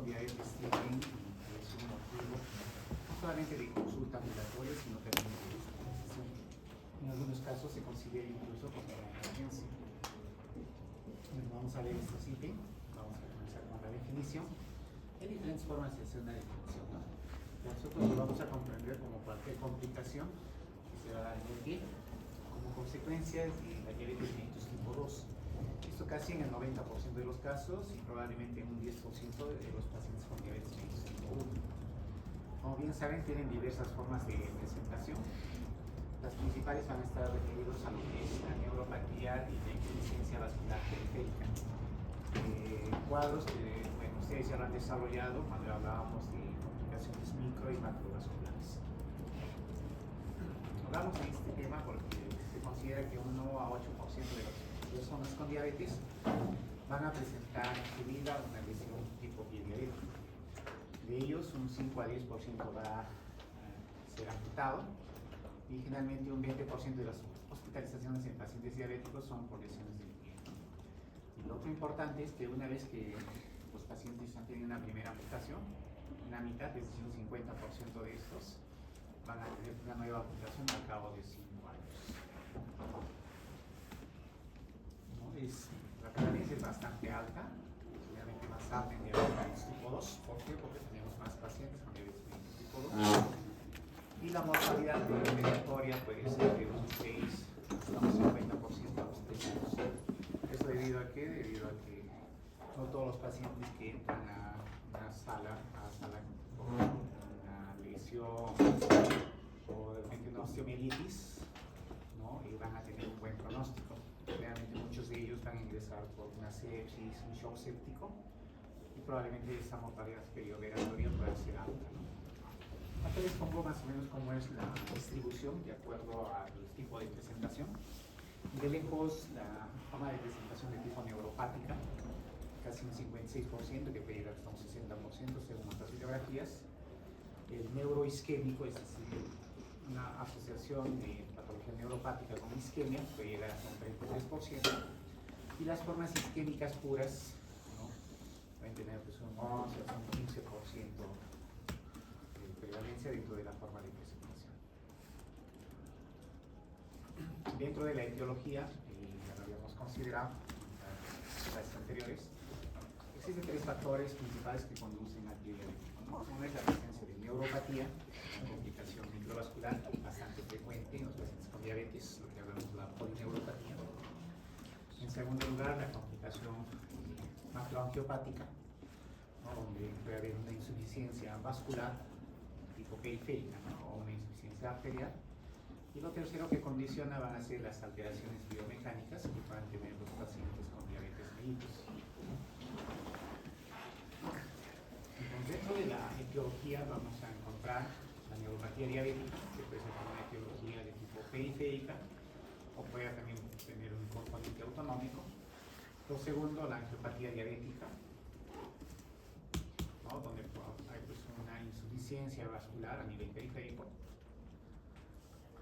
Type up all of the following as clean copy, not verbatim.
con diabetes tienen, y es un motivo no solamente de consulta ambulatoria, sino también de hospitalización. En algunos casos se considera incluso como una emergencia. Vamos a ver este ítem, vamos a comenzar con la definición. Hay diferentes formas de hacer una definición, ¿no? Nosotros lo vamos a comprender como cualquier complicación que se va a dar en el pie, como consecuencia de la diabetes mellitus tipo 2. Esto casi en el 90% de los casos y probablemente en un 10% de los pacientes con diabetes mellitus tipo 1. Como bien saben, tienen diversas formas de presentación. Las principales van a estar referidos a lo que es la neuropatía y la insuficiencia vascular periférica. Cuadros que, bueno, ustedes ya lo han desarrollado cuando hablábamos de complicaciones micro y macrovasculares. Hablamos de este tema porque se considera que 1 a 8% de las personas con diabetes van a presentar en su vida una lesión tipo pie diabético. De ellos, un 5 a 10% va a ser amputado y generalmente un 20% de las hospitalizaciones en pacientes diabéticos son por lesiones del pie. Y lo otro importante es que una vez que los pacientes han tenido una primera amputación, la mitad, es decir, un 50% de estos, van a tener una nueva amputación al cabo de 5 años. ¿No? La prevalencia es bastante alta, obviamente más alta en diabetes tipo 2. ¿Por qué? Porque tenemos más pacientes con diabetes tipo 2. Y la mortalidad preoperatoria puede ser de un 6 hasta un 50% a los 3 años. ¿Eso debido a qué? Debido a que no todos los pacientes que entran a una sala con una lesión o de repente una osteomielitis, ¿no? Y van a tener un buen pronóstico. Realmente muchos de ellos van a ingresar por una sepsis, un shock séptico, y probablemente esa mortalidad perioperatoria pueda ser alta, ¿no? Acá les pongo más o menos cómo es la distribución de acuerdo al tipo de presentación. De lejos, la forma de presentación de tipo neuropática, casi un 56%, que puede llegar hasta un 60% según nuestras videografías. El neuroisquémico, es decir, una asociación de patología neuropática con isquemia, puede llegar hasta un 33%. Y las formas isquémicas puras, ¿no?, pueden tener pues, un 11 hasta un 15% de prevalencia dentro de la forma de presentación. Dentro de la etiología, ya lo habíamos considerado en las anteriores, existen 3 factores principales que conducen al pie diabético, ¿no? Uno es la presencia de neuropatía, una complicación microvascular bastante frecuente en los pacientes con diabetes, lo que hablamos de la polineuropatía. En segundo lugar, la complicación macroangiopática, ¿no?, donde puede haber una insuficiencia vascular tipo periférica, ¿no?, o una insuficiencia arterial. Y lo tercero que condiciona van a ser las alteraciones biomecánicas que puedan tener los pacientes con diabetes mellitus. Entonces, dentro de la etiología vamos a encontrar la neuropatía diabética, que puede ser una etiología de tipo periférica o puede también tener un componente autonómico. Lo segundo, la angiopatía diabética, ¿no?, donde hay pues, una insuficiencia vascular a nivel periférico.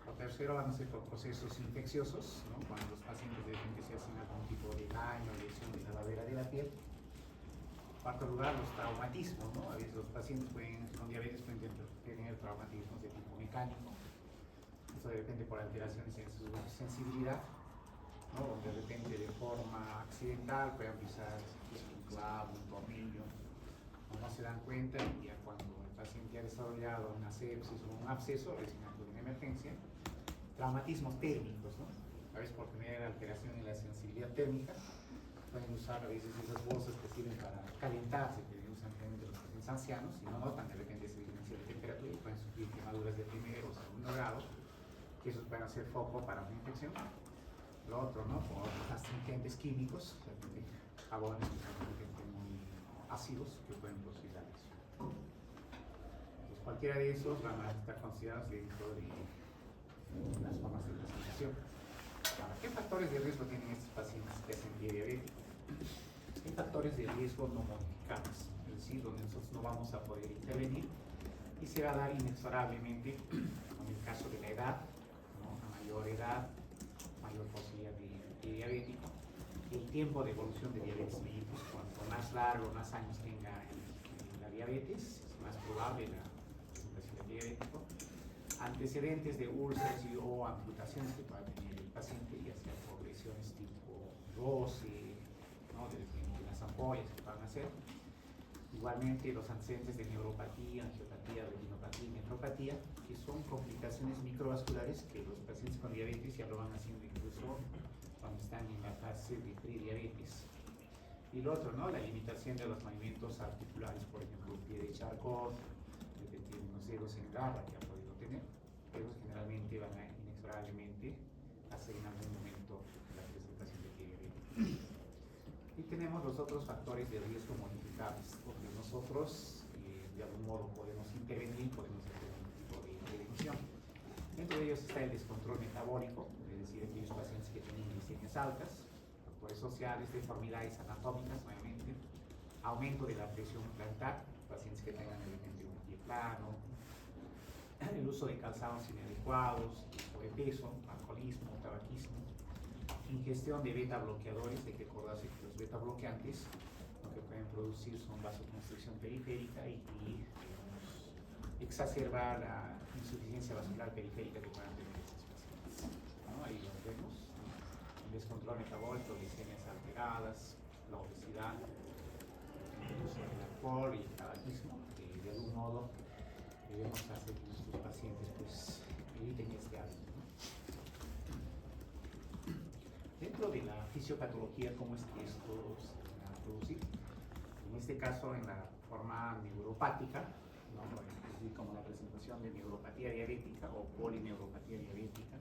Lo tercero van a ser por procesos infecciosos, ¿no?, cuando los pacientes de repente se hacen algún tipo de daño o lesión de la barrera de la piel. En cuarto lugar, los traumatismos, ¿no? A veces los pacientes con diabetes pueden tener traumatismos de tipo mecánico. Eso depende por alteraciones en su sensibilidad, ¿no?, donde de repente de forma accidental pueden pisar un clavo, un tornillo, no se dan cuenta y ya cuando el paciente ha desarrollado una sepsis o un absceso, recién acude en emergencia. Traumatismos térmicos, ¿no? A veces por tener alteración en la sensibilidad térmica, pueden usar a veces esas bolsas que sirven para calentarse, que usan generalmente los pacientes ancianos, y no notan de repente esa diferencia de temperatura y pueden sufrir quemaduras de primer o segundo grado, que esos pueden hacer foco para una infección. Lo otro, ¿no?, por astringentes químicos, jabones que son de repente muy ácidos que pueden producir la lesión. Entonces, cualquiera de esos van a estar considerados dentro de las formas de presentación. Ahora, ¿qué factores de riesgo tienen estos pacientes que hacen pie diabético? Hay factores de riesgo no modificables, es decir, donde nosotros no vamos a poder intervenir y se va a dar inexorablemente con el caso de la edad, ¿no?, a mayor edad, mayor posibilidad de pie diabético. El tiempo de evolución de diabetes mellitus, cuanto más largo, más años tenga el diabetes, es más probable la presentación de diabético, antecedentes de úlceras o amputaciones que pueda tener el paciente, ya sea por lesiones tipo roce, ¿no? de las ampollas que puedan hacer. Igualmente los antecedentes de neuropatía, angiopatía, retinopatía y nefropatía, que son complicaciones microvasculares que los pacientes con diabetes ya lo van haciendo incluso cuando están en la fase de prediabetes. Y lo otro, ¿no? La limitación de los movimientos articulares, por ejemplo, el pie de Charcot, el que tiene unos dedos en garra que ha podido tener, ellos generalmente van a inexorablemente hacer en algún momento la presentación de diabetes. Y tenemos los otros factores de riesgo modificables, porque nosotros de algún modo podemos intervenir, podemos hacer algún tipo de prevención. Dentro de ellos está el descontrol metabólico, es decir, aquellos pacientes que tienen glicemias altas, factores sociales, deformidades anatómicas, nuevamente, aumento de la presión plantar, pacientes que tengan de repente un pie plano, el uso de calzados inadecuados, sobrepeso, alcoholismo, tabaquismo, ingestión de beta bloqueadores. Hay que acordarse que los beta bloqueantes lo que pueden producir son vasoconstricción periférica y digamos, exacerbar la insuficiencia vascular periférica que puedan tener estos pacientes, ¿no? Ahí lo vemos, ¿no? El descontrol metabólico, glicemias alteradas, la obesidad, el uso del alcohol y el tabaquismo, que de algún modo debemos hacer que nuestros pacientes pues eviten este hábito, ¿no? Dentro de la fisiopatología, ¿cómo es que esto se va a producir? En este caso, en la forma neuropática, ¿no? Es decir, como la presentación de neuropatía diabética o polineuropatía diabética,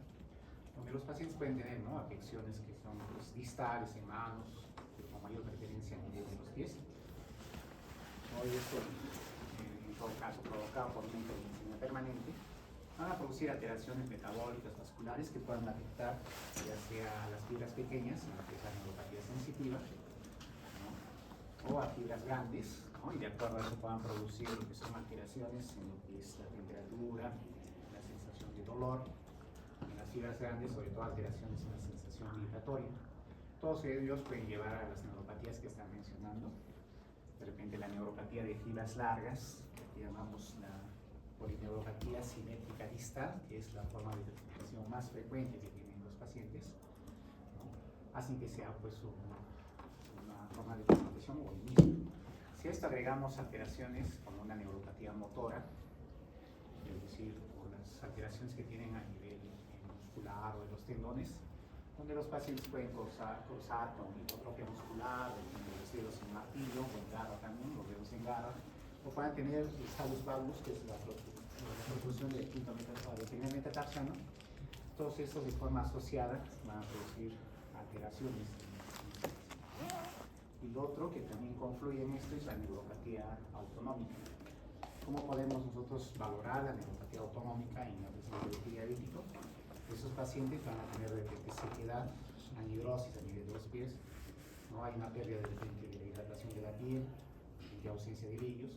donde los pacientes pueden tener, ¿no? afecciones que son pues, distales en manos, pero con mayor preferencia a nivel de los pies. ¿No? Y esto, en todo caso, provocado por una intervención permanente, van a producir alteraciones metabólicas vasculares que puedan afectar ya sea a las fibras pequeñas, en lo que es la neuropatía sensitiva, ¿no? o a fibras grandes, ¿no? y de acuerdo a eso puedan producir lo que son alteraciones en lo que es la temperatura, la sensación de dolor, en las fibras grandes, sobre todo alteraciones en la sensación vibratoria. Todos ellos pueden llevar a las neuropatías que están mencionando. De repente la neuropatía de fibras largas, que llamamos la polineuropatía simétrica distal, que es la forma de presentación más frecuente que tienen los pacientes, ¿no? Hacen que sea pues una forma de presentación o el mismo. Si a esto agregamos alteraciones como una neuropatía motora, es decir, por las alteraciones que tienen a nivel muscular o de los tendones, donde los pacientes pueden cruzar con hipertrofia muscular, los dedos en martillo, o en garra también, los dedos en garra, o puedan tener el salus valgus, que es la protrusión del quinto metatarsiano. Todos estos de forma asociada van a producir alteraciones. Y lo otro que también confluye en esto es la neuropatía autonómica. ¿Cómo podemos nosotros valorar la neuropatía autonómica en la presentación de diabético? Esos pacientes van a tener de repente sequedad, anhidrosis a nivel de los pies, ¿no? Hay una pérdida de repente de la hidratación de la piel, de ausencia de vellos,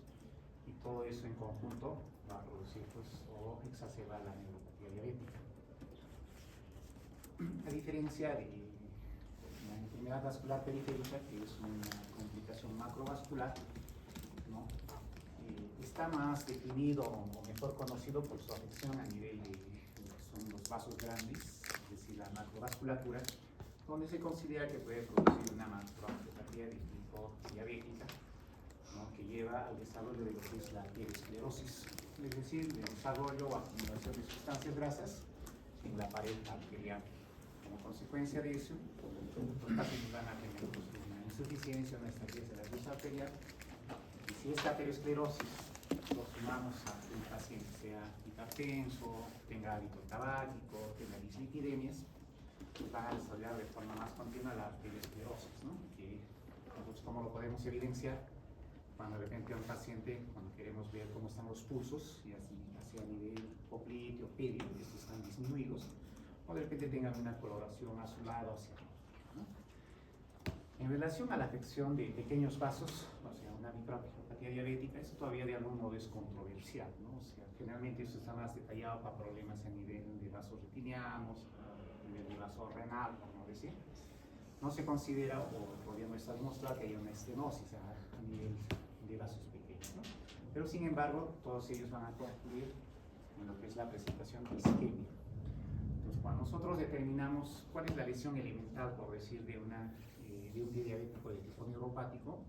y todo eso en conjunto va a producir pues, o exacerbar la neuropatía diabética. A diferencia de la enfermedad vascular periférica, que es una complicación macrovascular, ¿no? Está más definido o mejor conocido por su afección a nivel de son los vasos grandes, es decir, la macrovasculatura, donde se considera que puede producir una macroangiopatía de tipo diabética, ¿no? que lleva al desarrollo de lo que es la arteriosclerosis, es decir, el desarrollo o acumulación de sustancias grasas en la pared arterial. Como consecuencia de eso, los pacientes van a tener pues, una insuficiencia, una estasis de la vía arterial, y si esta arteriosclerosis lo sumamos a que el paciente sea hipertenso, tenga hábito tabáquico, tenga dislipidemias, pues van a desarrollar de forma más continua la arteriosclerosis, ¿no? Que nosotros cómo lo podemos evidenciar cuando de repente a un paciente, cuando queremos ver cómo están los pulsos, y así hacia nivel popliteo, pedio, que estos están disminuidos, o de repente tengan una coloración azulada hacia abajo, ¿no? En relación a la afección de pequeños vasos, o sea, una microangiopatía diabética, eso todavía de algún modo es controversial, ¿no? O sea, generalmente eso está más detallado para problemas a nivel de vasos retinianos, a nivel de vaso renal, por no decir. No se considera, o todavía no está demostrado que haya una estenosis a nivel de vasos pequeños, ¿no? Pero sin embargo, todos ellos van a concluir en lo que es la presentación de isquemia. Entonces, cuando nosotros determinamos cuál es la lesión elemental, por decir, de un pie diabético de tipo neuropático,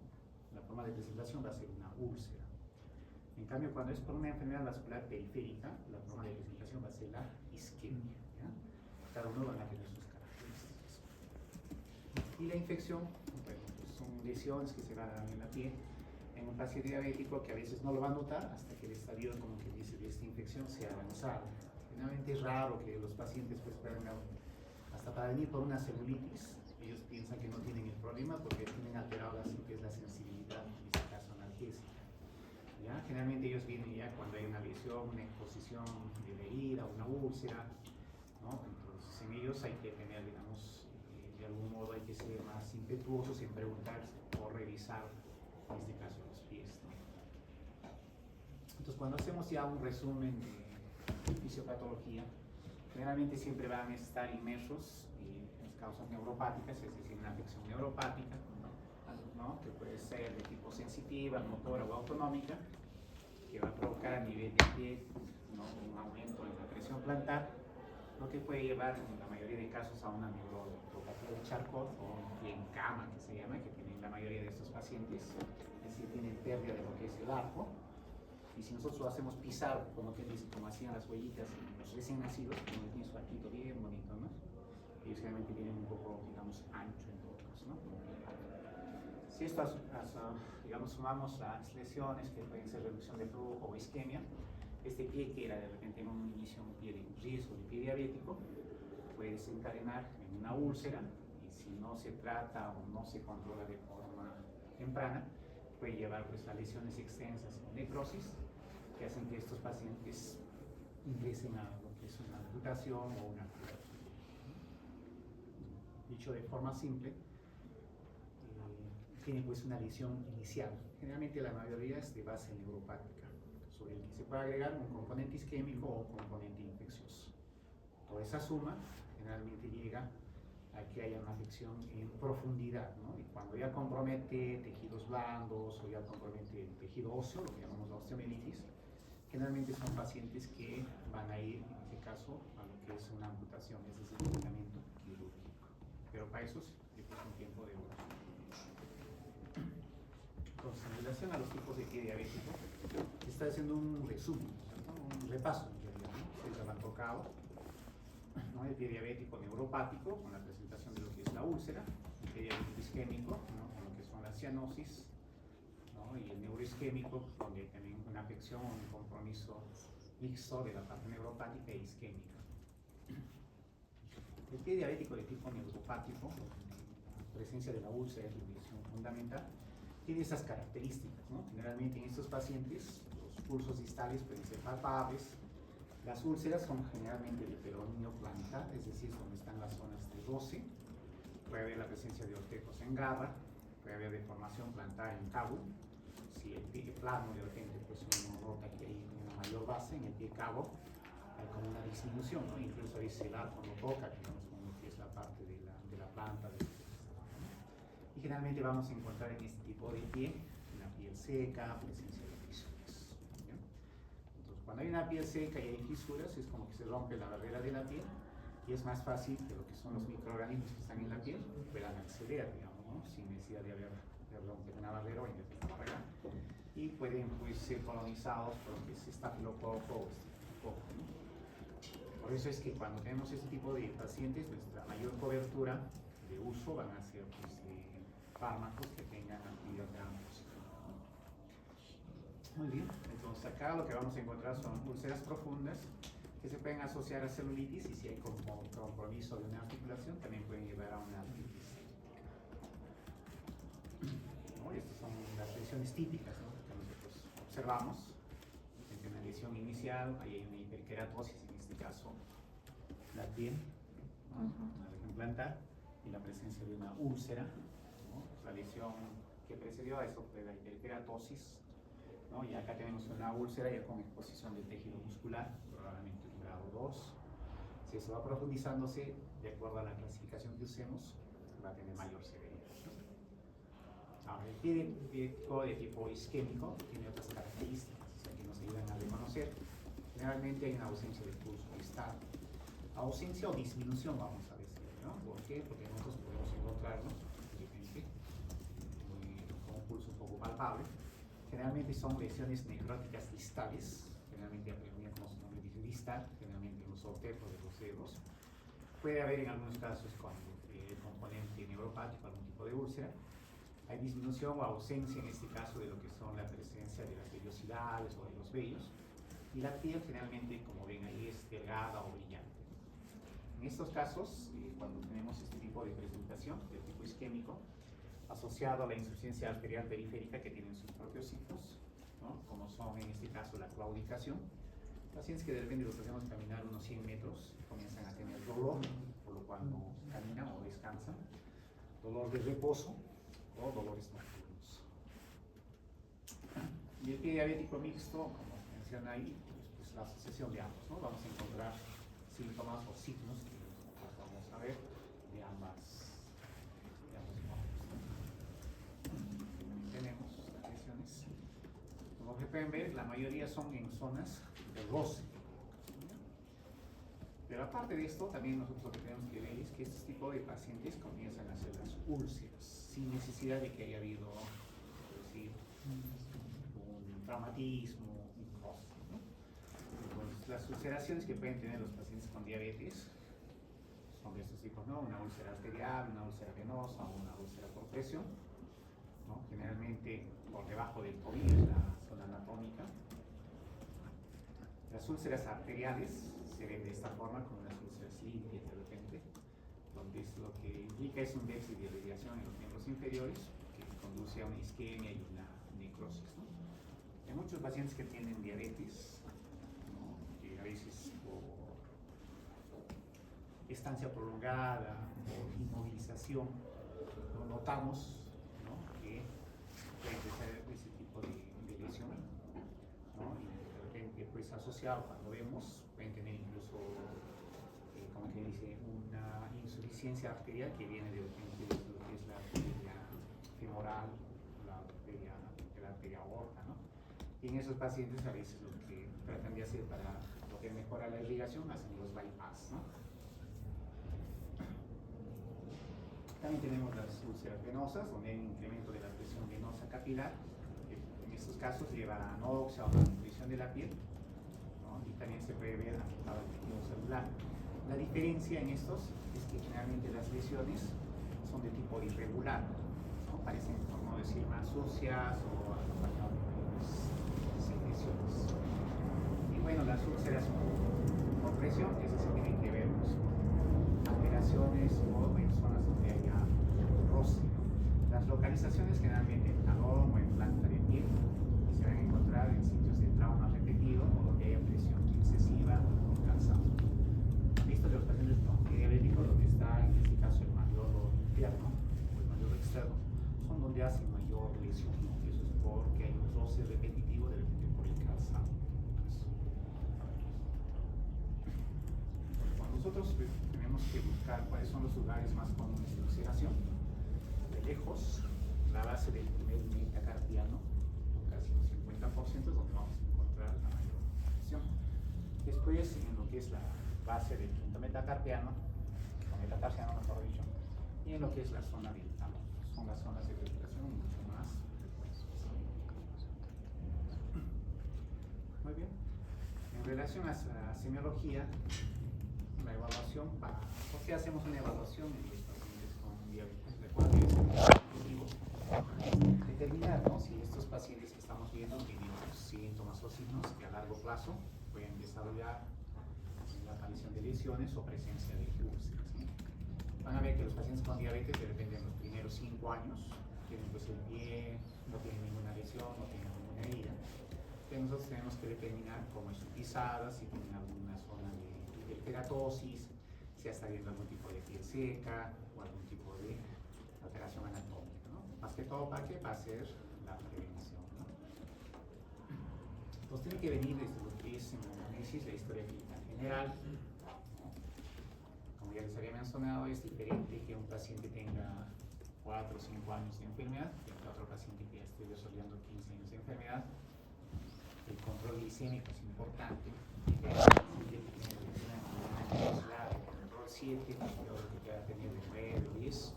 la forma de presentación va a ser una úlcera. En cambio, cuando es por una enfermedad vascular periférica, la forma de presentación va a ser la isquemia. ¿Ya? Cada uno va a tener sus características. Y la infección, bueno, pues son lesiones que se van a dar en la piel en un paciente diabético que a veces no lo va a notar hasta que el estadio, como que dice, de esta infección sea avanzado. Generalmente es raro que los pacientes pues puedan, hasta para venir por una celulitis, ellos piensan que no tienen el problema porque tienen alterada lo que es la sensibilidad, en este caso analgésica. ¿Ya? Generalmente ellos vienen ya cuando hay una lesión, una exposición de la herida, una úlcera, ¿no? Entonces en ellos hay que tener, digamos, de algún modo hay que ser más impetuosos en preguntarse o revisar, en este caso, los pies, ¿no? Entonces cuando hacemos ya un resumen de fisiopatología, generalmente siempre van a estar inmersos en las causas neuropáticas, es decir, una afección neuropática, ¿no? Que puede ser de tipo sensitiva, motora o autonómica, que va a provocar a nivel de pie, ¿no? Un aumento en la presión plantar, lo que puede llevar en la mayoría de casos a una neuropatía de Charcot o un pie en cama, que se llama, que tienen la mayoría de estos pacientes, es decir, tienen pérdida de lo que es el arco. Y si nosotros lo hacemos pisar, como que dice, como hacían las huellitas en los recién nacidos, como tiene su arquito bien bonito, ¿no? Ellos generalmente tienen un poco, digamos, ancho en todo caso, ¿no? Si esto, digamos, sumamos las lesiones que pueden ser reducción de flujo o isquemia, este pie que era de repente en un inicio un pie de riesgo de pie diabético, puede desencadenar en una úlcera, y si no se trata o no se controla de forma temprana, puede llevar pues, a lesiones extensas o necrosis, que hacen que estos pacientes ingresen a lo que es una amputación o una curación. Dicho de forma simple, tiene pues una lesión inicial. Generalmente la mayoría es de base neuropática, sobre el que se puede agregar un componente isquémico o un componente infeccioso. Toda esa suma generalmente llega a que haya una afección en profundidad, ¿no? Y cuando ya compromete tejidos blandos o ya compromete el tejido óseo, lo que llamamos la osteomielitis, generalmente son pacientes que van a ir, en este caso, a lo que es una amputación, es decir, un tratamiento quirúrgico. Pero para eso es un tiempo de duración. Entonces, en relación a los tipos de pie diabético, se está haciendo un resumen, ¿no? Un repaso en realidad, ¿no? Se lo han tocado, ¿no? El pie diabético neuropático, con la presentación de lo que es la úlcera, el pie diabético isquémico, ¿no? Con lo que son las cianosis, ¿no? Y el neuroisquémico, donde también una afección o un compromiso mixto de la parte neuropática e isquémica. El pie diabético de tipo neuropático, la presencia de la úlcera es la condición fundamental, tiene esas características, ¿no? Generalmente en estos pacientes los pulsos distales pueden ser palpables. Las úlceras son generalmente de peroneo plantar, es decir, donde están las zonas de roce. Puede haber la presencia de ortejos en garra, puede haber deformación plantar en cabo. Si el pie plano de repente pues uno nota que hay una mayor base en el pie cabo, hay como una disminución, ¿no? Incluso ahí se da cuando toca, digamos, como que es la parte de la planta. Y generalmente vamos a encontrar en este tipo de pie una piel seca, presencia de fisuras, ¿ya? Entonces, cuando hay una piel seca y hay fisuras, es como que se rompe la barrera de la piel y es más fácil que lo que son los microorganismos que están en la piel puedan acceder, digamos, ¿no? Sin necesidad de romper una barrera o intentar barrera, y pueden pues, ser colonizados por lo que es estafilococo o estreptococo, ¿no? Por eso es que cuando tenemos este tipo de pacientes, nuestra mayor cobertura de uso van a ser pues, fármacos que tengan actividad grampositiva. Muy bien, entonces acá lo que vamos a encontrar son úlceras profundas que se pueden asociar a celulitis, y si hay compromiso de una articulación también pueden llevar a una artritis, ¿no? Estas son las lesiones típicas, ¿no? Que nosotros observamos. Entre una lesión inicial, ahí hay una hiperkeratosis, en este caso la piel, ¿no? Una región plantar, y la presencia de una úlcera, ¿no? La lesión que precedió a eso fue la hiperkeratosis, ¿no? Y acá tenemos una úlcera ya con exposición del tejido muscular, probablemente un grado 2. Si eso va profundizándose, de acuerdo a la clasificación que usemos, va a tener mayor severidad, ¿no? Ahora, el pie diabético de tipo isquémico tiene otras características. reconocer. Generalmente hay una ausencia de pulso distal. Ausencia o disminución, vamos a decir, ¿no? ¿Por qué? Porque nosotros podemos encontrarlo, de repente, con un pulso un poco palpable. Generalmente son lesiones necróticas distales, generalmente como su nombre dice distal, generalmente en los objetos de los dedos. Puede haber en algunos casos con el componente neuropático, algún tipo de úlcera. Hay disminución o ausencia en este caso de lo que son la presencia de las vellosidades o de los vellos. Y la piel generalmente, como ven ahí, es delgada o brillante. En estos casos, cuando tenemos este tipo de presentación de tipo isquémico, asociado a la insuficiencia arterial periférica que tienen sus propios signos, ¿no? Como son en este caso la claudicación, pacientes que de repente los hacemos caminar unos 100 metros comienzan a tener dolor, por lo cual no caminan o descansan, dolor de reposo o dolores nocturnos. Y el pie diabético mixto, como menciona ahí, pues la asociación de ambos, ¿no? Vamos a encontrar síntomas o signos que vamos a ver de ambas formas, ¿no? Tenemos las lesiones. Como que pueden ver, la mayoría son en zonas de roce. Pero aparte de esto, también nosotros lo que tenemos que ver es que este tipo de pacientes comienzan a hacer las úlceras sin necesidad de que haya habido, por decir, un traumatismo, un roce, ¿no? Entonces, las ulceraciones que pueden tener los pacientes con diabetes son de estos tipos, ¿no? Una úlcera arterial, una úlcera venosa o una úlcera por presión, ¿no? Generalmente por debajo del tobillo es la zona anatómica. Las úlceras arteriales se ven de esta forma, como unas úlceras limpias de repente, donde lo que implica es un déficit de irrigación en los miembros inferiores que conduce a una isquemia y una necrosis, ¿no? Hay muchos pacientes que tienen diabetes, ¿no? Que a veces por estancia prolongada o inmovilización, ¿no? Notamos, ¿no? Que puede empezar ese tipo de lesión, ¿no? Y de repente, pues asociado, cuando vemos, pueden tener incluso, como que dice, una insuficiencia arterial que viene de lo que es la arteria femoral, la arteria aorta, ¿no? Y en esos pacientes a veces lo que tratan de hacer para lo que mejora la irrigación hacen los bypass, ¿no? También tenemos las úlceras venosas, donde hay un incremento de la presión venosa capilar, que en estos casos lleva a anoxia o malnutrición de la piel, ¿no? Y también se puede ver afectado el tejido celular. La diferencia en estos es que generalmente las lesiones son de tipo irregular, ¿no? Parecen, por no decir, más sucias o acompañadas de mayores secreciones. Y bueno, las úlceras por presión, esas se tienen que ver pues, alteraciones o en zonas donde haya roce, ¿no? Las localizaciones generalmente en talón o en planta de pie se van a encontrar en sitios de trauma repetido o donde haya presión excesiva o cansado. Visto que los pacientes con pie diabético, donde está en este caso el mallodo interno o el mallodo externo, son donde hacen mayor lesión, ¿no? Eso es porque hay un roce repetitivo de repente por el calzado. Nosotros tenemos que buscar cuáles son los lugares más comunes de ulceración. De lejos, la base del primer metacarpiano, casi un 50%, es donde vamos a encontrar la mayor lesión. Después, en lo que es la base del quinto metacarpiano, o metatarsiano mejor dicho, y en lo que es la zona del talón. Son las zonas de ulceración mucho más frecuentes. Muy bien. En relación a la semiología, la evaluación, ¿por qué hacemos una evaluación en los pacientes con diabetes? Recuerden que es el objetivo determinar, ¿no? Si estos pacientes que estamos viendo tienen síntomas o signos que a largo plazo pueden desarrollar la aparición de lesiones o presencia de úlceras, ¿no? Van a ver que los pacientes con diabetes de repente en los primeros 5 años tienen pues el pie, no tienen ninguna lesión, no tienen ninguna herida. Entonces nosotros tenemos que determinar cómo es su pisada, si tienen alguna zona de keratosis, si está viendo algún tipo de piel seca o algún tipo de alteración anatómica, ¿no? Más que todo, ¿para qué? Para hacer la prevención, ¿no? Entonces tiene que venir desde lo que es en el análisis la historia clínica en general, ¿no? Como ya les había mencionado, es diferente que un paciente tenga 4 o 5 años de enfermedad que otro paciente que ya esté desarrollando 15 años de enfermedad. El control glicémico es importante. importante. El rol 7, yo creo que va a tener de 9 o 10,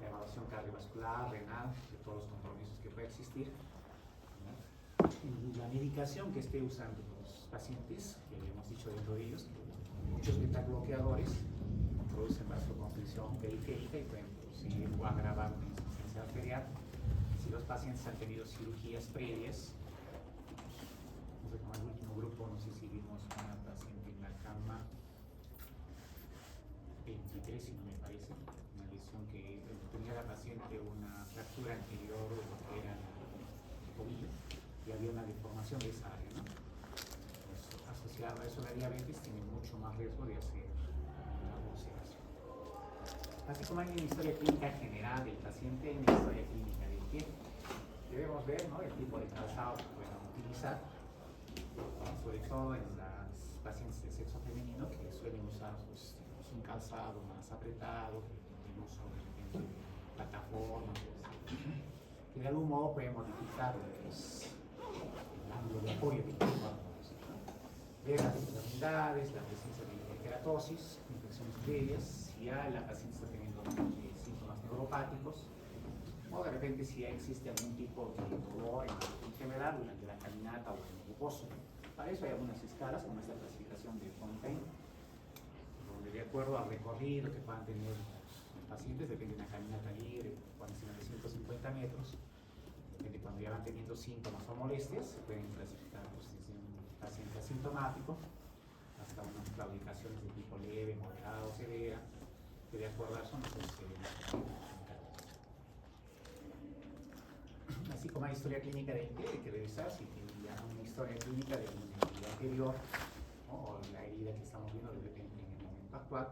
la evaluación cardiovascular, renal, de todos los compromisos que pueda existir. Y la medicación que esté usando los pacientes, que hemos dicho dentro de ellos, muchos beta-bloqueadores producen vasoconstricción periférica y pueden producir o agravar una insuficiencia arterial. Si los pacientes han tenido cirugías previas, no sé, como el último grupo, no sé si vimos una paciente en la cama 23, si no me parece, una lesión que tenía la paciente una fractura anterior de lo que era el tobillo y había una deformación de esa área, ¿no? Pues, asociado a eso la diabetes tiene mucho más riesgo de hacer una ulceración. Así como hay una historia clínica general del paciente, hay una historia clínica del pie. Debemos ver, ¿no?, el tipo de calzado que puedan utilizar, ¿no?, sobre todo en las pacientes de sexo femenino que suelen usar pues, un calzado más apretado, el uso de plataformas, que de algún modo puede modificar lo que es el ángulo de apoyo que tiene el cuerpo. Ver las enfermedades, la presencia de hiperkeratosis, infecciones previas, si ya la paciente está teniendo síntomas neuropáticos, o de repente si ya existe algún tipo de dolor en la región femoral durante la caminata o en el reposo. Para eso hay algunas escalas, como esta clasificación de Fontaine, donde de acuerdo al recorrido que puedan tener los pacientes, depende de una caminata libre, cuando sean de 150 metros, depende cuando ya van teniendo síntomas o molestias, se pueden clasificar pues, desde un paciente asintomático hasta unas claudicaciones de tipo leve, moderada o severa, que de acuerdo a eso no se deben. Así como hay historia clínica del pie, hay que revisar si tiene ya una historia clínica de una herida anterior, ¿no?, o la herida que estamos viendo de repente en el momento actual,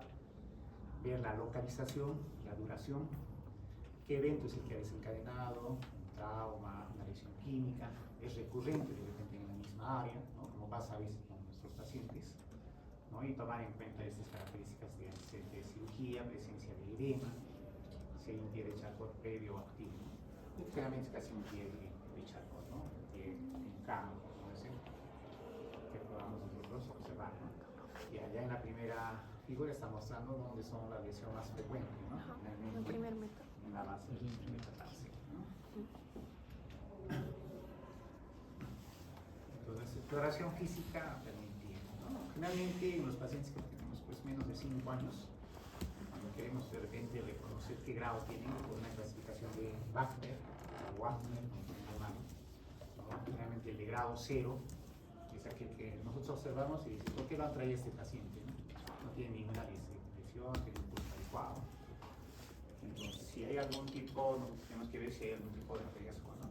ver la localización, la duración, qué evento es el que ha desencadenado, un trauma, una lesión química, es recurrente de repente en la misma área, ¿no?, como pasa a veces con nuestros pacientes, ¿no?, y tomar en cuenta estas características de antecedente de cirugía, presencia de edema, si hay un pie de Charcot previo o activo. Generalmente es casi un pie de Charcot, ¿no?, un pie en cama, por decir, que podamos nosotros observar, ¿no? Y allá en la primera figura está mostrando dónde son las lesiones más frecuentes, ¿no? En el primer método. En la base metatarsica, ¿no? Entonces, exploración física permitida, ¿no? Generalmente en los pacientes que tenemos pues menos de 5 años, cuando queremos de repente reconocer qué grados tienen por una clasificación de Wagner o Wagner, ¿no? Generalmente el de grado 0 es aquel que nosotros observamos y decimos, ¿por qué lo han traído este paciente? No tiene ninguna lesión, tiene un pulso adecuado. Entonces, si hay algún tipo, nosotros tenemos que ver si hay algún tipo de riesgo, ¿no?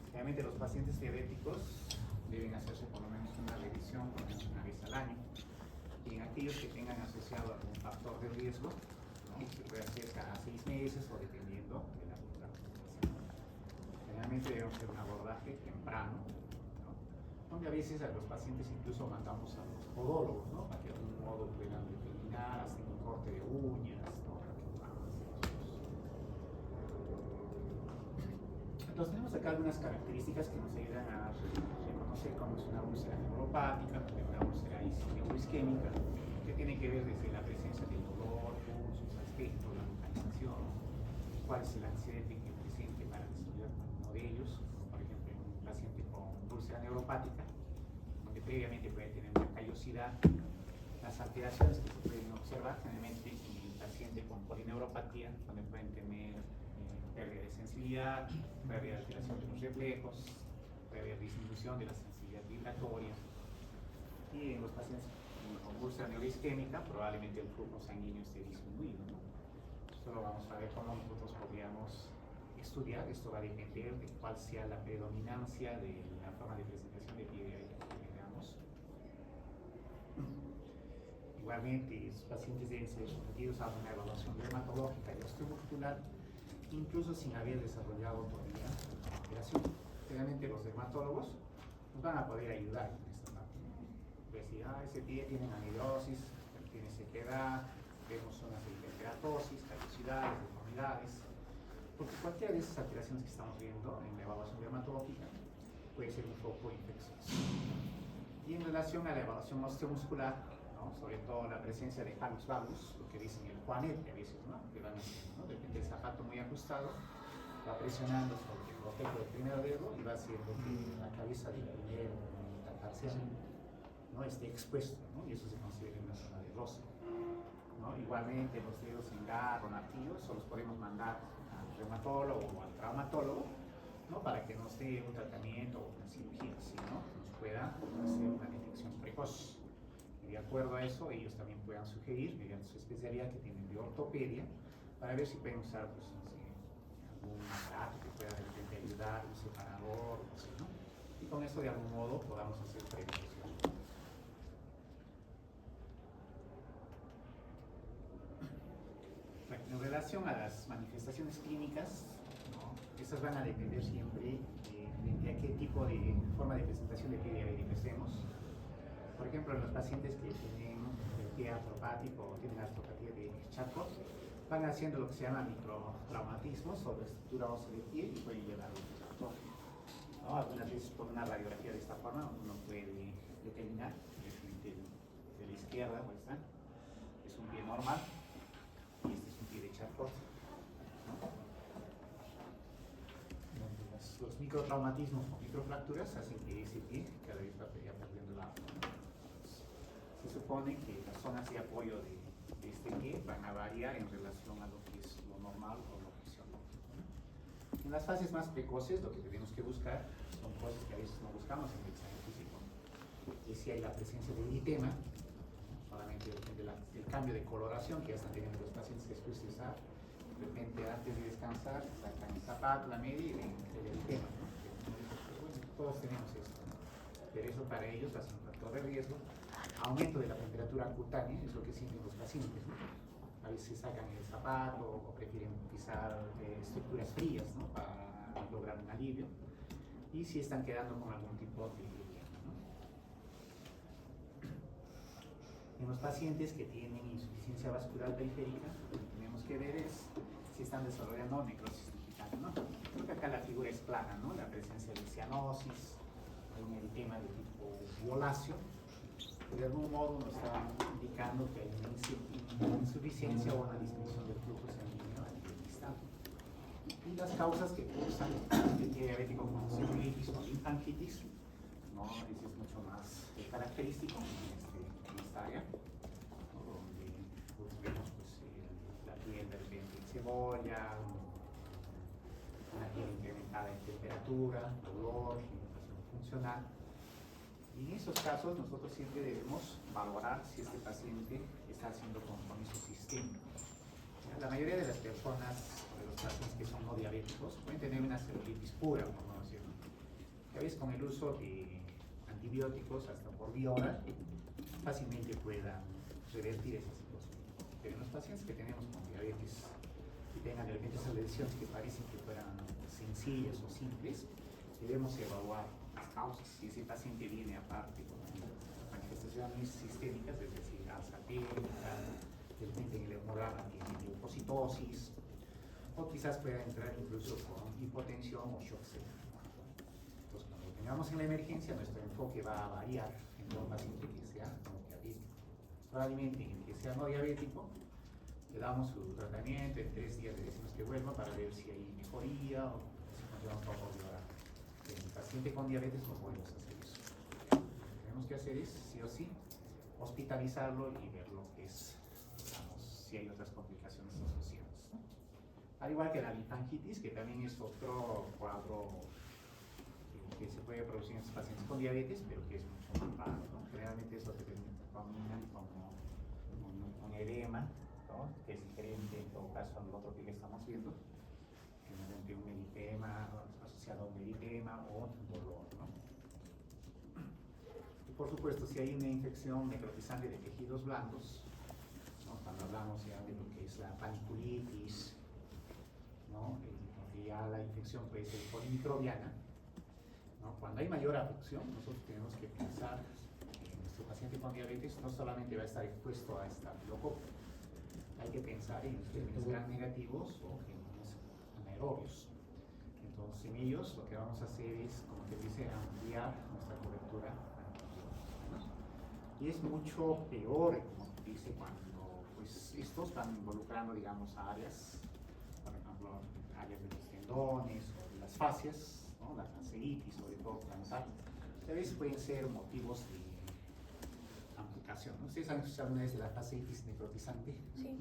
Generalmente los pacientes diabéticos deben hacerse por lo menos una revisión por lo menos una vez al año. Y en aquellos que tengan asociado algún factor de riesgo, ¿no?, se puede hacer cada 6 meses o dependiendo de la presentación. Generalmente debemos hacer un abordaje temprano, ¿no?, donde a veces a los pacientes incluso mandamos a los podólogos, ¿no?, para que de algún modo puedan determinar, hacer un corte de uñas, ¿no?, para que podamos hacer Entonces tenemos acá algunas características que nos ayudan a reconocer cómo es una úlcera neuropática, una úlcera neuroisquémica, que tiene que ver desde la presencia del dolor, sus aspectos, la localización, cuál es el antecedente que presente para desarrollar uno de ellos, por ejemplo en un paciente con úlcera neuropática, donde previamente puede tener una callosidad, las alteraciones que se pueden observar generalmente en el paciente con polineuropatía, donde pueden tener pérdida de sensibilidad, pérdida de alteración de los reflejos, pérdida de disminución de la sensibilidad vibratoria. Y en los pacientes con úlcera neuroisquémica probablemente el flujo sanguíneo esté disminuido, ¿no? Esto lo vamos a ver cómo nosotros podríamos estudiar. Esto va a depender de cuál sea la predominancia de la forma de presentación de pie diabético que veamos. Igualmente, los pacientes deben ser sometidos a una evaluación dermatológica y osteomuscular, incluso sin haber desarrollado todavía la operación. Generalmente los dermatólogos nos van a poder ayudar en esta parte. Decir, ese pie tiene anidrosis, tiene sequedad, vemos zonas de hiperkeratosis, callosidades, deformidades, porque cualquiera de esas alteraciones que estamos viendo en la evaluación dermatológica puede ser un foco infeccioso. Y en relación a la evaluación osteomuscular, ¿no? Sobre todo la presencia de hallux valgus, lo que dicen el Juanet, que a veces, ¿no? Que van haciendo, ¿no? De repente el zapato muy ajustado va presionando sobre el objeto del primer dedo y va haciendo que la cabeza del primer metatarsiano, ¿no? Esté expuesto, ¿no? Y eso se considera una zona de roce, ¿no? Igualmente los dedos en garro, martillo, eso los podemos mandar al reumatólogo o al traumatólogo, ¿no? Para que nos dé un tratamiento o una cirugía, ¿sí? ¿No? Nos pueda hacer una detección precoz. Y de acuerdo a eso, ellos también puedan sugerir, mediante su especialidad que tienen de ortopedia, para ver si pueden usar, pues, no sé, algún aparato que pueda de repente ayudar, un separador, no sé, ¿no? Y con eso, de algún modo, podamos hacer prevención. Bueno, en relación a las manifestaciones clínicas, ¿no? Estas van a depender siempre de a qué tipo de forma de presentación de pie diabético estemos. Por ejemplo, en los pacientes que tienen el pie artropático o tienen artropatía de Charcot, van haciendo lo que se llama microtraumatismos sobre estructura ósea del pie y pueden llevar a un traumatismo, ¿no? Algunas veces por una radiografía de esta forma uno puede determinar de la izquierda, pues, ¿está? Es un pie normal y este es un pie de Charcot, ¿no? Los microtraumatismos o microfracturas hacen que ese pie cada vez va perdiendo la forma. Se supone que las zonas de apoyo de este pie van a variar en relación a lo que es lo normal o lo fisiológico, ¿no? En las fases más precoces, lo que tenemos que buscar son cosas que a veces no buscamos en el examen físico. Es si hay la presencia de eritema, ¿no? Solamente depende del cambio de coloración que ya están teniendo los pacientes después de usar. De repente, antes de descansar, sacan el zapato, la media y ven el eritema, ¿no? Bueno, todos tenemos esto, ¿no? Pero eso para ellos va a ser un factor de riesgo. Aumento de la temperatura cutánea es lo que sienten los pacientes, ¿no? A veces sacan el zapato o prefieren pisar estructuras frías, ¿no? Para lograr un alivio. Y si están quedando con algún tipo de eritema, ¿no? En los pacientes que tienen insuficiencia vascular periférica, lo que tenemos que ver es si están desarrollando necrosis digital, ¿no? Creo que acá la figura es plana, ¿no? La presencia de cianosis, un eritema de tipo violáceo, que de algún modo nos está indicando que hay una insuficiencia o una disminución del flujo sanguíneo a nivel distal. Y las causas que causan el pie diabético como celulitis o linfangitis, ¿no? Ese es mucho más característico en esta área, ¿no? Donde pues, vemos pues, la piel de repente en cebolla, una piel incrementada en temperatura, dolor, limitación funcional. Y en esos casos nosotros siempre debemos valorar si este paciente está haciendo compromiso sistémico. La mayoría de las personas, de los pacientes que son no diabéticos, pueden tener una celulitis pura, por no decirlo, que a veces con el uso de antibióticos hasta por vía oral fácilmente puedan revertir esa situación. Pero en los pacientes que tenemos con diabetes y tengan de repente esas lesiones que parecen que fueran sencillas o simples, debemos evaluar las causas. Si ese paciente viene aparte con manifestaciones sistémicas, es decir, alza térmica, de repente en el hemograma tiene leucocitosis, o quizás pueda entrar incluso con hipotensión o shock septicémico. Entonces, cuando lo tengamos en la emergencia, nuestro enfoque va a variar en todo paciente que sea no diabético. Probablemente en el que sea no diabético, le damos su tratamiento, en 3 días le decimos que vuelva para ver si hay mejoría o si continuamos con empeorar. En el paciente con diabetes no podemos hacer eso. Lo que tenemos que hacer es, sí o sí, hospitalizarlo y ver lo que es, digamos, si hay otras complicaciones asociadas, ¿no? Al igual que la linfangitis, que también es otro cuadro que se puede producir en estos pacientes con diabetes, pero que es mucho más raro, ¿no? Generalmente eso se determina como un edema, ¿no? Que es diferente en todo caso al otro que estamos viendo, generalmente un eritema asociado a un eritema o un dolor, ¿no? Y por supuesto, si hay una infección necrotizante de tejidos blandos, ¿no? Cuando hablamos ya de lo que es la paniculitis, ¿no? Donde ya la infección puede ser polimicrobiana, ¿no? Cuando hay mayor afección, nosotros tenemos que pensar que nuestro paciente con diabetes no solamente va a estar expuesto a estafilococo, hay que pensar en gérmenes gram negativos o gérmenes anaerobios. Entonces, en ellos lo que vamos a hacer es, como te dice, ampliar nuestra cobertura antibiótica. Y es mucho peor, como dice, cuando pues, estos van involucrando, digamos, áreas, por ejemplo, áreas de los tendones o de las fascias, ¿no? La fasciitis, sobre todo plantar. A veces pueden ser motivos de amputación, ¿no? ¿Ustedes han escuchado una vez de la fasciitis necrotizante? Sí.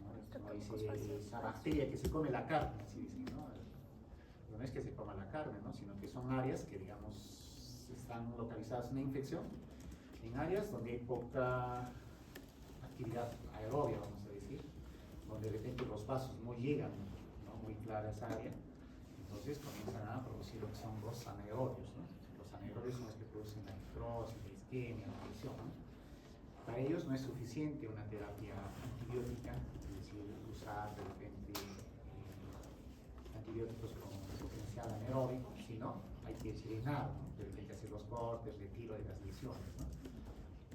¿No? Dice esa bacteria que se come la carne, así dicen, ¿no? No es que se coma la carne, ¿no? Sino que son áreas que, digamos, están localizadas en una infección, en áreas donde hay poca actividad aerobia, vamos a decir, donde de repente los vasos no llegan, ¿no? Muy clara esa área, entonces comienzan a producir lo que son los anaerobios, ¿no? Los anaerobios son los que producen la necrosis, la isquemia, la infección, ¿no? Para ellos no es suficiente una terapia antibiótica, es decir, usar de repente antibióticos con potencial anaeróbico, sino hay que drenar, ¿no? De repente hacer los cortes, retiro de las lesiones, ¿no?